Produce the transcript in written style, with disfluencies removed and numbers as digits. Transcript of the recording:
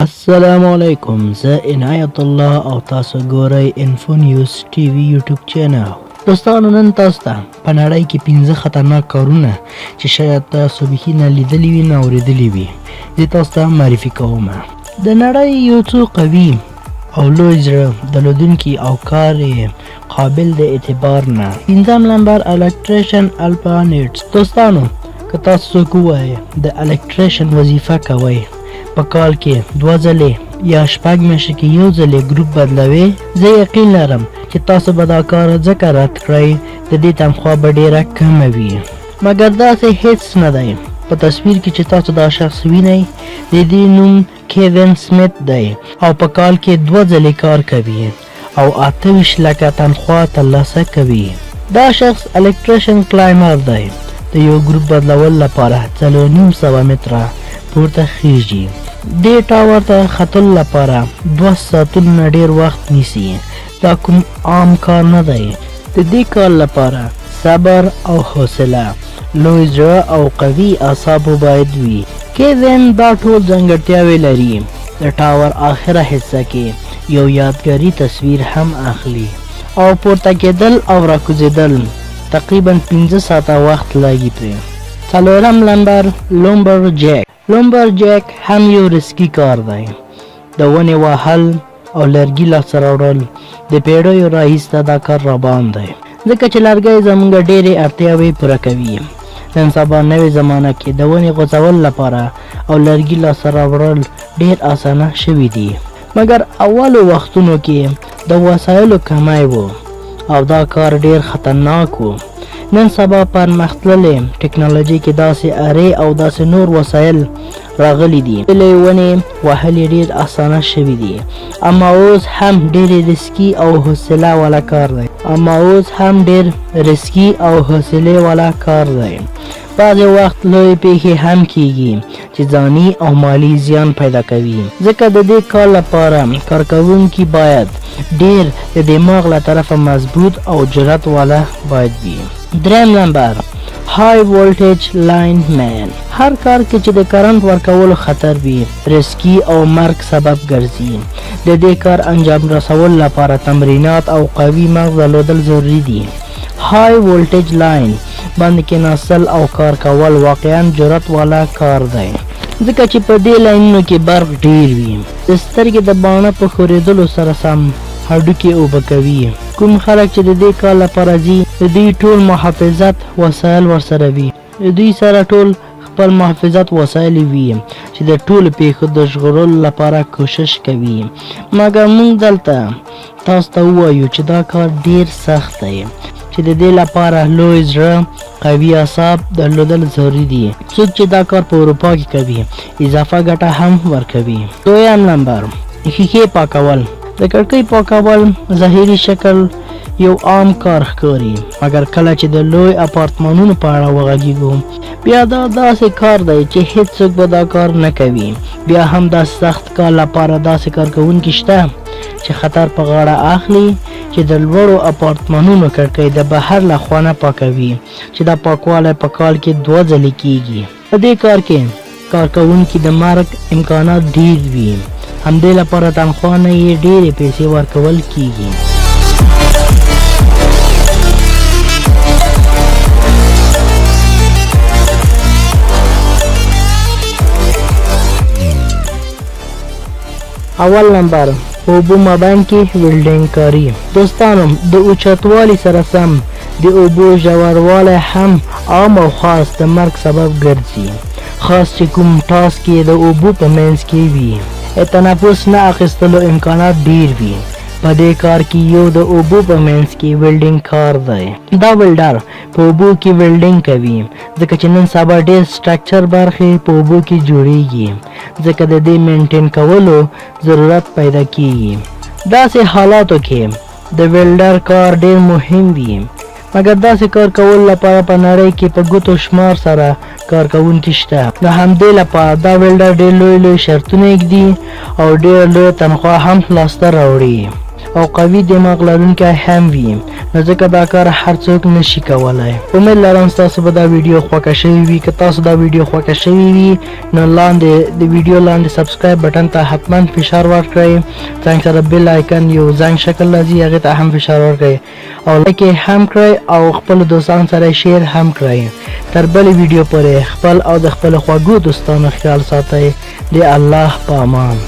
السلام علیکم، زه عنایت الله او تاسو ګورئ انفو نیوز ټي وي یوټیوب چینل. دوستانو، نن تاسو ته په نړۍ کې 15 خطرناک کارونه چې شاید تاسو بیخي نه لیدلي وي نه اورېدلي وي زه تاسو ته معرفي کوم. د نړۍ یو څو قوي او لوی زړه درلودونکي او کار قابل د اعتبار نه. 15 نمبر الکتریشن الپانیټس. دوستانو، که تاسو څوک ووایئ د الکتریشن وظیفه کوئ، په کال کې 2 ځلې یا 6 میاشتې کې یو ځلې ګروپ بدلوي، زه یقین لرم چې تاسو به دا کار ځکه رد کړئ د دې تنخوا به ډیره کمه وي. مګر داسې هیڅ نه دی. په تصویر کې چې تاسو دا شخص وینئ، د دې نوم کیوین سمیت دی او په کال کې 2 ځلې کار کوي او 28 لکه تنخوا ترلاسه کوي. دا شخص الکتریشن کلایمر دی. د یو ګروپ بدلول لپاره 4.5 متره پورته خیږي. دې ټاور ته ختلو لپاره 2 ساعتونه ډیر وخت نیسي. دا کوم عام کار نه دی. د دې کار لپاره صبر او حوصله، لوی زړه او قوي اعصابو باید وي. کیوین دا ټول ځانګړتیاوې لري. د ټاور آخره حصه کې یو یادګاري تصویر هم اخلي او پورته کېدل او راکوزېدل تقریبا 15 ساعته وخت لګي پرې. 4 نمبر لومبر جیک. لومبر جیک هم یو رسکی کار دی. د ونې وهل او لرګي لاسته راوړل د پیړیو راهیسته دا کار روان دی، ځکه چې لرګی زمونږ ډېرې اړتیاوې پوره کوي. نن سبا نوې زمانه کې د ونې غوڅول لپاره او لرګي لاسته راوړل ډېر اسانه شوي دي. مګر اولو وختونو کې د وسایلو کمی و او دا کار ډېر خطرناک و. نن سبا پرمختللې ټکنالوژي کې داسې ارې او داسې نور وسایل راغلي دي. ونې وهل ډېر اسانه شوي دي، اما اوس هم ډېر رسکي او حوصله والا کار دی. بعضې وخت لوی پیښې هم کیږي چې ځاني او مالی زیان پیدا کوي، ځکه د دې کار لپاره کارکوونکي باید ډېر د دماغ له طرفه مضبوط او جرأت والا باید وي. 3 نمبر های ولټیج لاین مین. هر کار کې چې د کرنٹ ورکولو خطر وي رسکي او مرګ سبب ګرځي. د دې کار انجام رسولو لپاره تمرینات او قوي مغز درلودل ضروري دي. های ولټیج لاین باندې کېناستل او کار کول واقعا جرأت والا کار دی، ځکه چې په دې لاینونو کې برق ډیر وي. د سترګې د باڼه په ښورېدلو سره سم هډوکي اوبه کوي. کوم خلک چې د دې کار لپاره ځي، د دوی ټول محافظت وسایل ورسره وي. دوی سره ټول خپل محافظت وسایل وي چې د ټولو پیښو د ژغورلو لپاره کوشش کوي. مګر موږ دلته تاسو ته ووایو چې دا کار ډیر سخت دی، چې د دې لپاره لوی زړه، قوي اعصاب درلودل ضروري دي. څوک چې دا کار په اروپا کې کوي اضافه ګټه هم ورکوي. 2 نمبر ښیښې پاکول. د کړکۍ پاکول ظاهري شکل یو عام کار ښکاري، مګر کله چې د لوی اپارتمانونو په اړه وغږیږو بیا دا داسې کار دی چې هیڅوک به دا کار نه کوي. بیا هم دا سخت کار لپاره داسې کارکوونکي شته چې خطر په غاړه اخلي چې د لوړو اپارتمانونو کړکۍ د بهر له خوا نه پاکوي، چې دا پاکوالی په کال کې 2 ځلې کیږي. په دې کار کې کارکوونکي د مرګ امکانات ډیر وي، همدې لپاره تنخوا نه یې ډېرې پیسې ورکول کیږي. اول نمبر په اوبو مابین کې ویلډینګ کاري. دوستانو، د اوچتوالي سره سم د اوبو ژوروالی هم عام او خاص د مرګ سبب ګرځي، خاص چې کوم ټاسک یې د اوبو په منځ کې وي. تنفس نه اخیستلو امکانات ډیر وي. په دې کار کې یو د اوبو په منځ کې ویلډینګ کار دی. دا ویلډر په اوبو کې ویلډینګ کوي، ځکه چې نن سبا ډیر سټرکچر برخې په اوبو کې جوړیږي، ځکه د دې مینټین کولو ضرورت پیدا کیږي. داسې حالاتو کې د ویلډر کار ډیر مهم وي، مګر داسې کار کول لپاره په نړۍ کې په ګوتو شمار سره کارکوونکي شته. د همدې لپاره دا ویلډر ډیر لوی شرطونه ږدي او ډیر لوی تنخوا هم لاسته راوړي. او قوي دماغ لرونکی هم وي، نو ځکه دا کار هر څوک نشي کولای. امید لرم تاسو به دا ویډیو خوښه شوي وي. که تاسو دا ویډیو خوښه شوي وي نو لاندې د ویډیو لاندې سبسکرایب بټن ته حتما فشار ورکړئ. څنګه سره بیل آیکن یو زنګ شکل راځي هغې ته هم فشار ورکړئ او لایک یې هم کړئ او خپلو دوستانو سره شیر هم کړئ. تر بلې ویډیو پورې خپل او د خپلو خوږو دوستانو خیال ساتئ. د الله په امان.